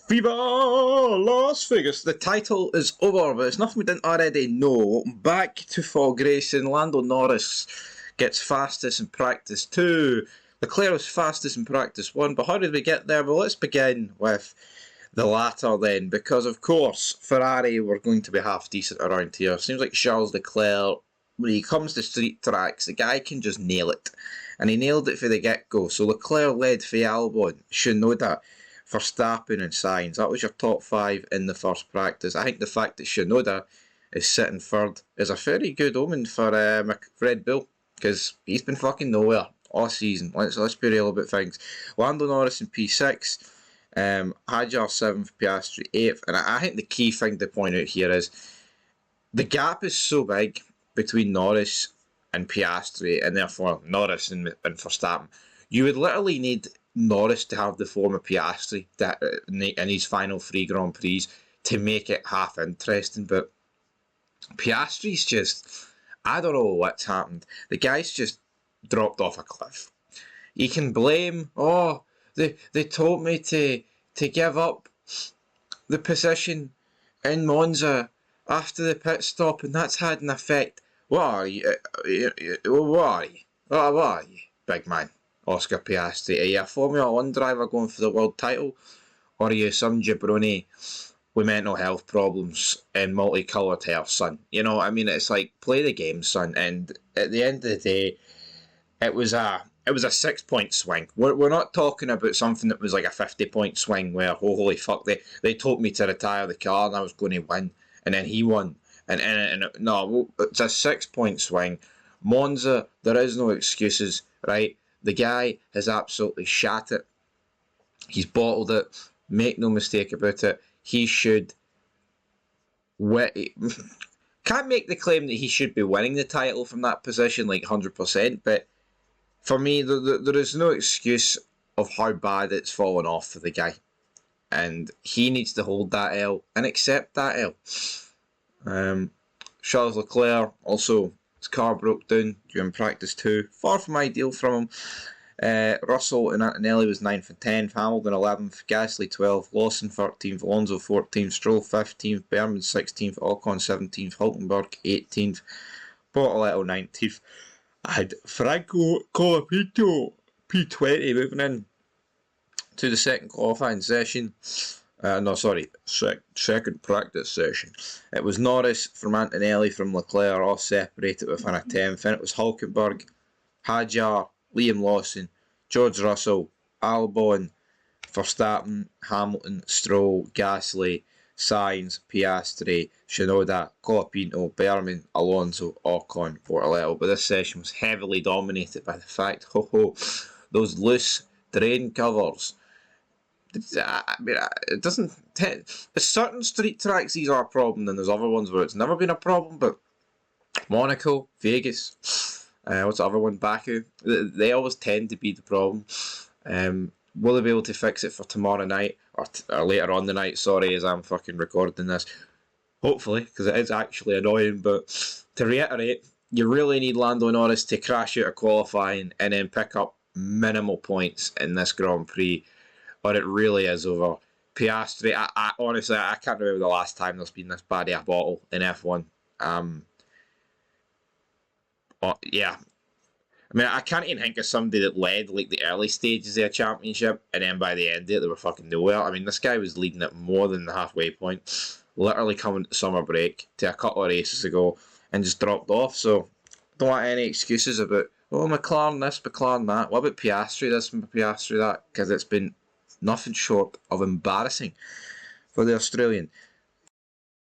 Viva Las Vegas! The title is over, but it's nothing we didn't already know. Back to fall racing. Lando Norris gets fastest in practice 2. Leclerc was fastest in practice 1. But how did we get there? Well, let's begin with the latter then, because of course Ferrari were going to be half decent around here. Seems like Charles Leclerc, when he comes to street tracks, the guy can just nail it. And he nailed it for the get-go. So Leclerc led for Albon, Shinoda, Verstappen and Sainz. That was your top 5 in the first practice. I think the fact that Shinoda is sitting third is a very good omen for Red Bull, because he's been fucking nowhere all season. Let's be real about things. Lando Norris in P6, Hadjar 7th, Piastri 8th, and I think the key thing to point out here is the gap is so big between Norris and Piastri, and therefore Norris and Verstappen. You would literally need Norris to have the form of Piastri in his final 3 Grand Prix to make it half interesting, but Piastri's just, I don't know what's happened. The guy's just dropped off a cliff. You can blame, they told me to give up the position in Monza after the pit stop, and that's had an effect. What are you? What are you, big man? Oscar Piastri. Are you a Formula 1 driver going for the world title? Or are you some jabroni with mental health problems and multicoloured hair, son? You know, I mean, it's like, play the game, son. And at the end of the day, it was a 6-point swing. We're not talking about something that was like a 50-point swing where, oh, holy fuck, they told me to retire the car and I was going to win. And then he won. And no, it's a 6-point swing. Monza, there is no excuses, right? The guy has absolutely shat it. He's bottled it. Make no mistake about it. He should... Can't make the claim that he should be winning the title from that position like 100%, but for me, there is no excuse of how bad it's fallen off for the guy. And he needs to hold that L and accept that L. Charles Leclerc, also, his car broke down during practice 2. Far from ideal from him. Russell and Antonelli was 9th and 10th. Hamilton 11th. Gasly 12th. Lawson 13th. Alonso 14th. Stroll 15th. Berman 16th. Ocon 17th. Hulkenberg 18th. Bortoletto 19th. I had Franco Colapinto P20 moving in to the second qualifying session. Second practice session. It was Norris from Antonelli from Leclerc, all separated within a 10th. Then it was Hulkenberg, Hadjar, Liam Lawson, George Russell, Albon, Verstappen, Hamilton, Stroll, Gasly, Sainz, Piastri, Shinoda, Colapinto, Berman, Alonso, Ocon, Bortoletto. But this session was heavily dominated by the fact, those loose terrain covers. I mean, it doesn't... There's certain street tracks these are a problem, and there's other ones where it's never been a problem, but Monaco, Vegas, what's the other one, Baku, they always tend to be the problem. Will they be able to fix it for tomorrow night, or later on the night, sorry, as I'm fucking recording this? Hopefully, because it is actually annoying, but to reiterate, you really need Lando Norris to crash out of qualifying and then pick up minimal points in this Grand Prix, or it really is over. Piastri, I honestly, I can't remember the last time there's been this bad of a bottle in F1. Yeah. I mean, I can't even think of somebody that led like the early stages of a championship, and then by the end of it, they were fucking nowhere. I mean, this guy was leading at more than the halfway point, literally coming to summer break to a couple of races ago, and just dropped off. So, don't want any excuses about, McLaren this, McLaren that. What about Piastri this and Piastri that? Because it's been nothing short of embarrassing for the Australian.